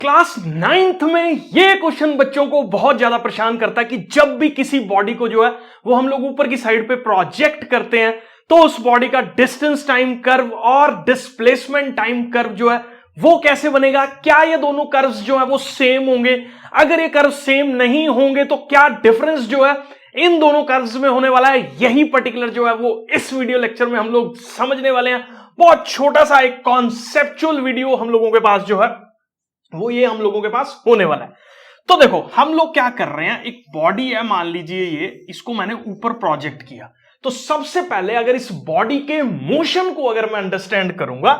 Class 9th में ये question बच्चों को बहुत ज्यादा परेशान करता है कि जब भी किसी बॉडी को जो है वो हम लोग ऊपर की साइड पे प्रोजेक्ट करते हैं तो उस बॉडी का डिस्टेंस टाइम कर्व और डिस्प्लेसमेंट टाइम कर्व जो है वो कैसे बनेगा। क्या ये दोनों कर्व्स जो है वो सेम होंगे? अगर ये कर्व सेम नहीं होंगे तो क्या डिफरेंस जो है इन दोनों कर्व्स में होने वाला है, यही पर्टिकुलर जो है वो इस वीडियो लेक्चर में हम लोग समझने वाले हैं। बहुत छोटा सा एक कॉन्सेप्चुअल वीडियो हम लोगों के पास जो है वो ये हम लोगों के पास होने वाला है। तो देखो हम लोग क्या कर रहे हैं, एक बॉडी है, मान लीजिए ये, इसको मैंने ऊपर प्रोजेक्ट किया। तो सबसे पहले अगर इस बॉडी के मोशन को अगर मैं अंडरस्टैंड करूंगा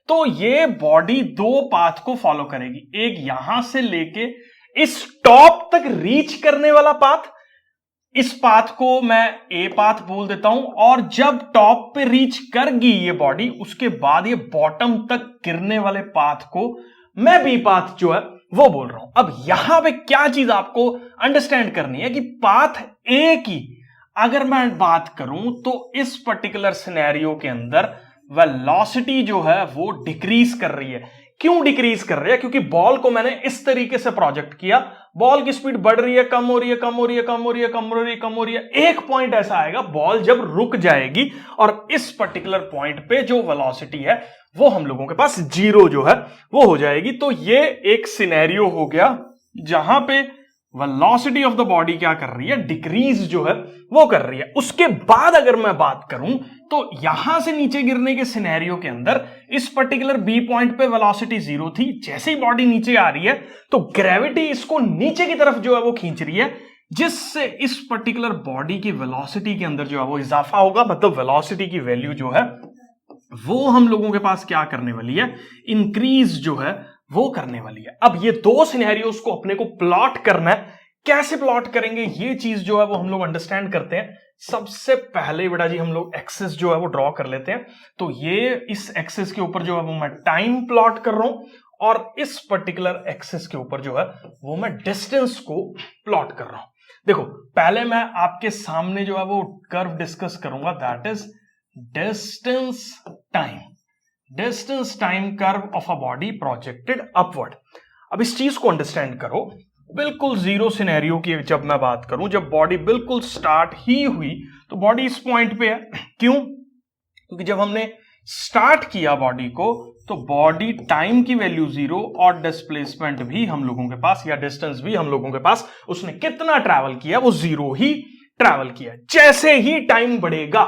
तो ये बॉडी दो पाथ को फॉलो करेगी। एक यहां से लेके इस टॉप तक रीच करने वाला पाथ, इस पाथ को मैं ए पाथ बोल देता हूं, और जब टॉप पे रीच करगी ये बॉडी उसके बाद ये बॉटम तक गिरने वाले पाथ को मैं बी पाथ जो है वो बोल रहा हूं। अब यहां पे क्या चीज आपको अंडरस्टैंड करनी है कि पाथ ए की अगर मैं बात करूं तो इस पर्टिकुलर सिनेरियो के अंदर वेलोसिटी जो है वो डिक्रीज कर रही है। क्यों डिक्रीज कर रही है? क्योंकि बॉल को मैंने इस तरीके से प्रोजेक्ट किया, बॉल की स्पीड बढ़ रही है, कम हो रही है, कम हो रही है, कम हो रही है, कम हो रही है, कम हो रही है। एक पॉइंट ऐसा आएगा बॉल जब रुक जाएगी और इस पर्टिकुलर पॉइंट पे जो वेलोसिटी है वो हम लोगों के पास जीरो जो है वो हो जाएगी। तो ये एक सिनेरियो हो गया जहां पे वेलोसिटी ऑफ द बॉडी क्या कर रही है, डिक्रीज जो है वो कर रही है। उसके बाद अगर मैं बात करूं तो यहां से नीचे गिरने के सिनेरियो के अंदर इस पर्टिकुलर बी पॉइंट पे वेलोसिटी जीरो थी। जैसे ही बॉडी नीचे आ रही है तो ग्रेविटी इसको नीचे की तरफ जो है वो खींच रही है, जिससे इस पर्टिकुलर बॉडी की वेलोसिटी के अंदर जो है वो इजाफा होगा। मतलब वेलोसिटी की वैल्यू जो है वो हम लोगों के पास क्या करने वाली है, इंक्रीज जो है वो करने वाली है। अब ये दो सिनेरियोस को अपने को प्लॉट करना है। कैसे प्लॉट करेंगे ये चीज जो है वो हम लोग अंडरस्टैंड करते हैं। सबसे पहले बेटा जी हम लोग एक्सिस जो है वो ड्रॉ कर लेते हैं। तो ये इस एक्सिस के ऊपर जो है वो मैं टाइम प्लॉट कर रहा हूं और इस पर्टिकुलर एक्सिस के ऊपर जो है वो मैं डिस्टेंस को प्लॉट कर रहा हूं। देखो पहले मैं आपके सामने जो है वो कर्व डिस्कस करूंगा, that is distance time curve of a body projected upward. अब इस चीज को अंडरस्टैंड करो, बिल्कुल जीरो सिनेरियो की जब मैं बात करूं, जब बॉडी बिल्कुल स्टार्ट ही हुई तो बॉडी इस पॉइंट पे है। क्यों? क्योंकि जब हमने स्टार्ट किया बॉडी को तो बॉडी टाइम की वैल्यू जीरो और डिस्प्लेसमेंट भी हम लोगों के पास, या डिस्टेंस भी हम लोगों के पास, उसने कितना ट्रैवल किया, वो जीरो ही ट्रैवल किया। जैसे ही टाइम बढ़ेगा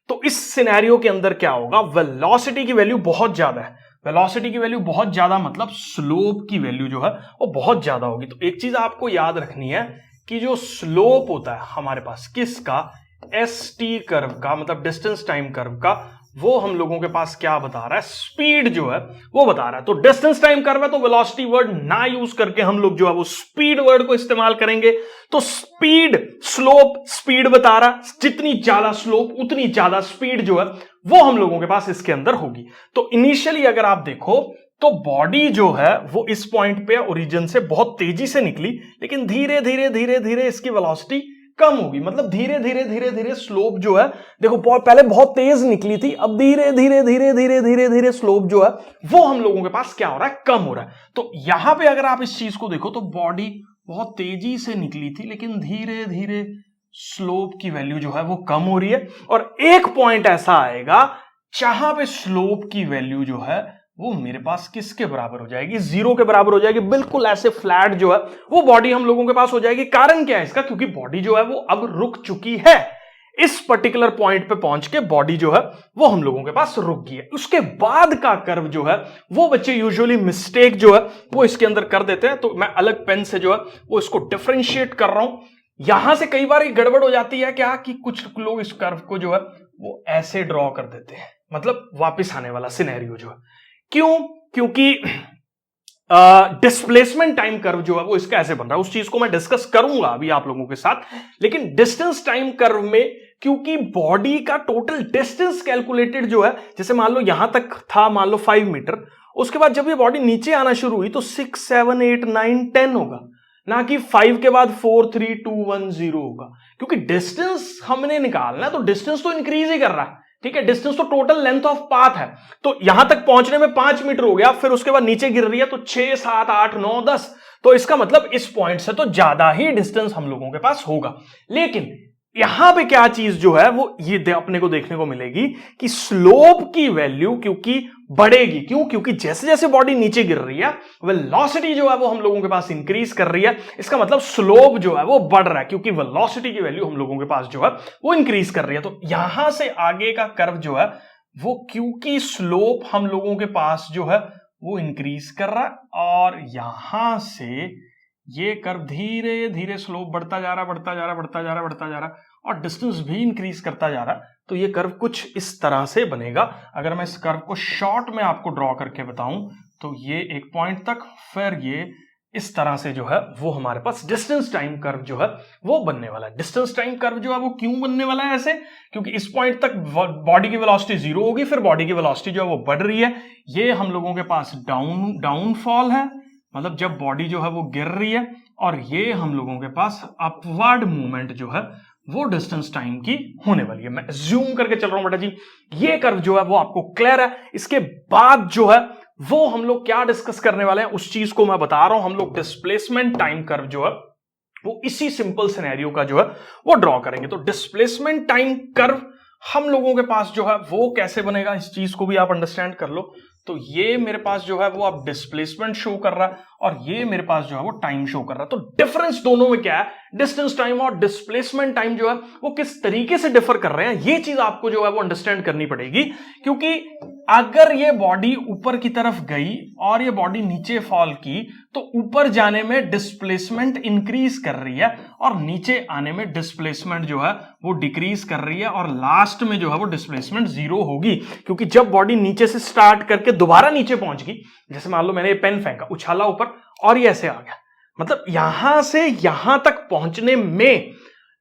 तो इस सिनेरियो के अंदर क्या होगा, वेलोसिटी की वैल्यू बहुत ज्यादा है। वेलोसिटी की वैल्यू बहुत ज्यादा मतलब स्लोप की वैल्यू जो है वो बहुत ज्यादा होगी। तो एक चीज आपको याद रखनी है कि जो स्लोप होता है हमारे पास किसका, एस टी कर्व का, मतलब डिस्टेंस टाइम कर्व का, वो हम लोगों के पास क्या बता रहा है, स्पीड जो है वो बता रहा है। तो डिस्टेंस टाइम कर्व है तो वेलोसिटी वर्ड ना यूज करके हम लोग जो है वो स्पीड वर्ड को इस्तेमाल करेंगे। तो स्पीड, स्लोप, स्पीड बता रहा, जितनी ज्यादा स्लोप उतनी ज्यादा स्पीड जो है वो हम लोगों के पास इसके अंदर होगी। तो इनिशियली अगर आप देखो तो बॉडी जो है वो इस पॉइंट पे ओरिजिन से बहुत तेजी से निकली, लेकिन धीरे धीरे धीरे धीरे इसकी वेलोसिटी कम होगी। मतलब धीरे धीरे धीरे धीरे स्लोप जो है, देखो पहले बहुत तेज निकली थी, अब धीरे धीरे धीरे धीरे धीरे धीरे स्लोप जो है वो हम लोगों के पास क्या हो रहा है, कम हो रहा है। तो यहां पे अगर आप इस चीज को देखो तो बॉडी बहुत तेजी से निकली थी लेकिन धीरे धीरे स्लोप की वैल्यू जो है वो कम हो रही है। और एक पॉइंट ऐसा आएगा जहां पे स्लोप की वैल्यू जो है वो मेरे पास किसके बराबर हो जाएगी, जीरो के बराबर हो जाएगी। बिल्कुल ऐसे फ्लैट जो है वो बॉडी हम लोगों के पास हो जाएगी। कारण क्या है इसका? क्योंकि बॉडी जो है वो अब रुक चुकी है। इस पर्टिकुलर पॉइंट पे पहुंच के बॉडी जो है वो हम लोगों के पास रुक गई है। उसके बाद का कर्व जो है वो बच्चे यूजुअली मिस्टेक जो है वो इसके अंदर कर देते हैं। तो मैं अलग पेन से जो है वो इसको डिफरेंशिएट कर रहा हूं। यहां से कई बार गड़बड़ हो जाती है क्या कि कुछ लोग इस कर्व को जो है वो ऐसे ड्रॉ कर देते हैं, मतलब वापस आने वाला सिनेरियो जो है। क्यों? क्योंकि डिस्प्लेसमेंट टाइम कर्व जो है वो इसका ऐसे बन रहा है। उस चीज को मैं डिस्कस करूंगा अभी आप लोगों के साथ। लेकिन डिस्टेंस टाइम कर्व में क्योंकि बॉडी का टोटल डिस्टेंस कैलकुलेटेड जो है, जैसे मान लो यहां तक था मान लो 5 मीटर, उसके बाद जब ये बॉडी नीचे आना शुरू हुई तो 6, 7, 8, 9, 10 होगा, ना कि 5 के बाद 4, 3, 2, 1, 0 होगा। क्योंकि डिस्टेंस हमने निकालना है तो डिस्टेंस तो इंक्रीज ही कर रहा है। ठीक है, डिस्टेंस तो टोटल लेंथ ऑफ पाथ है, तो यहां तक पहुंचने में 5 मीटर हो गया, फिर उसके बाद नीचे गिर रही है तो 6, 7, 8, 9, 10, तो इसका मतलब इस पॉइंट से तो ज्यादा ही डिस्टेंस हम लोगों के पास होगा। लेकिन यहां पे क्या चीज जो है वो ये अपने को देखने को मिलेगी कि स्लोप की वैल्यू क्योंकि बढ़ेगी। क्यों? क्योंकि जैसे जैसे बॉडी नीचे गिर रही है वेलोसिटी जो है वो हम लोगों के पास इंक्रीज कर रही है, इसका मतलब स्लोप जो है वो बढ़ रहा है क्योंकि वेलोसिटी की वैल्यू हम लोगों के पास जो है वो इंक्रीज कर रही है। तो यहां से आगे का कर्व जो है वो क्योंकि स्लोप हम लोगों के पास जो है वो इंक्रीज कर रहा है और यहां से ये कर्व धीरे धीरे स्लोप बढ़ता जा रहा है और डिस्टेंस भी इंक्रीज करता जा रहा है। तो ये कर्व कुछ इस तरह से बनेगा। अगर मैं इस कर्व को शॉर्ट में आपको ड्रॉ करके बताऊं तो ये एक पॉइंट तक, फिर ये इस तरह से जो है वो हमारे पास डिस्टेंस टाइम कर्व जो है वो बनने वाला है। डिस्टेंस टाइम कर्व जो है वो क्यों बनने वाला है ऐसे? क्योंकि इस पॉइंट तक बॉडी की वेलोसिटी 0 होगी, फिर बॉडी की वेलोसिटी जो है वो बढ़ रही है। ये हम लोगों के पास डाउनफॉल है, मतलब जब बॉडी जो है वो गिर रही है, और ये हम लोगों के पास अपवर्ड मूवमेंट जो है वो डिस्टेंस टाइम की होने वाली है। मैं जूम करके चल रहा हूं बेटा जी, ये कर्व जो है वो आपको क्लियर है। इसके बाद जो है वो हम लोग क्या डिस्कस करने वाले हैं उस चीज को मैं बता रहा हूं। हम लोग डिस्प्लेसमेंट टाइम कर्व जो है वो इसी सिंपल सिनेरियो का जो है वो ड्रॉ करेंगे। तो डिस्प्लेसमेंट टाइम कर्व हम लोगों के पास जो है वो कैसे बनेगा, इस चीज को भी आप अंडरस्टैंड कर लो। तो ये मेरे पास जो है वो आप डिस्प्लेसमेंट शो कर रहा है और ये मेरे पास जो है वो टाइम शो कर रहा है। तो डिफरेंस दोनों में क्या है, डिस्टेंस टाइम और डिस्प्लेसमेंट टाइम जो है वो किस तरीके से डिफर कर रहे हैं, ये चीज आपको जो है वो अंडरस्टैंड करनी पड़ेगी। क्योंकि अगर ये बॉडी ऊपर की तरफ गई और ये बॉडी नीचे फॉल की तो ऊपर जाने में डिस्प्लेसमेंट इंक्रीज कर रही है और नीचे आने में डिस्प्लेसमेंट जो है वो डिक्रीज कर रही है और लास्ट में जो है वो डिस्प्लेसमेंट 0 होगी। क्योंकि जब बॉडी नीचे से स्टार्ट करके दोबारा नीचे पहुंच गई, जैसे मान लो मैंने ये पेन फेंका, उछाला ऊपर और ये ऐसे आ गया, मतलब यहां से यहां तक पहुंचने में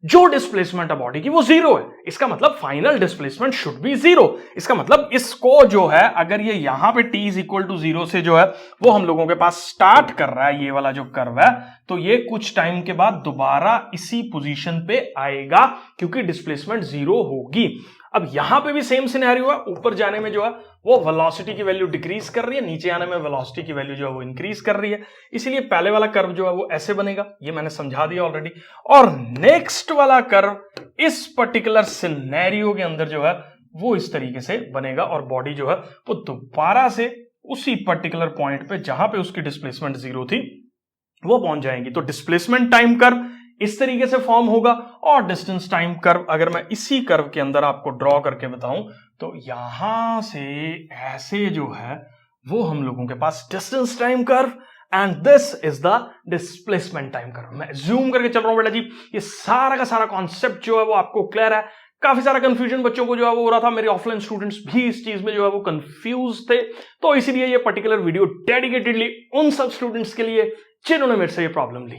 जो डिस्प्लेसमेंट है बॉडी की वो 0 है। इसका मतलब फाइनल डिस्प्लेसमेंट शुड बी 0। इसका मतलब इसको जो है अगर ये यहां पे t इज इक्वल टू 0 से जो है वो हम लोगों के पास स्टार्ट कर रहा है, ये वाला जो कर्व है, तो ये कुछ टाइम के बाद दोबारा इसी पोजीशन पे आएगा क्योंकि डिस्प्लेसमेंट 0 होगी। अब यहां पे भी सेम सिनेरियो है, ऊपर जाने में जो है वो वेलोसिटी की वैल्यू डिक्रीज कर रही है, नीचे आने में वेलोसिटी की वैल्यू जो है वो इंक्रीज कर रही है। इसीलिए पहले वाला कर्व जो है वो ऐसे बनेगा, ये मैंने समझा दिया ऑलरेडी। और नेक्स्ट वाला कर्व इस पर्टिकुलर सिनेरियो के अंदर जो है वो इस तरीके से बनेगा और बॉडी जो है वो दोबारा से उसी पर्टिकुलर पॉइंट पे जहां पे उसकी डिस्प्लेसमेंट 0 थी वो पहुंच जाएंगी। तो डिस्प्लेसमेंट टाइम कर्व इस तरीके से फॉर्म होगा और डिस्टेंस टाइम कर्व अगर मैं इसी कर्व के अंदर आपको ड्रॉ करके बताऊं तो यहां से ऐसे जो है वो हम लोगों के पास distance time curve and this is the displacement time curve. मैं जूम करके चल रहा हूं बेटा जी, ये सारा का सारा कॉन्सेप्ट जो है वो आपको क्लियर है। काफी सारा कंफ्यूजन बच्चों को जो है वो हो रहा था, मेरे ऑफलाइन स्टूडेंट्स भी इस चीज में जो है वो कंफ्यूज थे, तो इसीलिए ये पर्टिकुलर वीडियो डेडिकेटेडली उन सब स्टूडेंट्स के लिए जिन्होंने मेरे से ये प्रॉब्लम ली।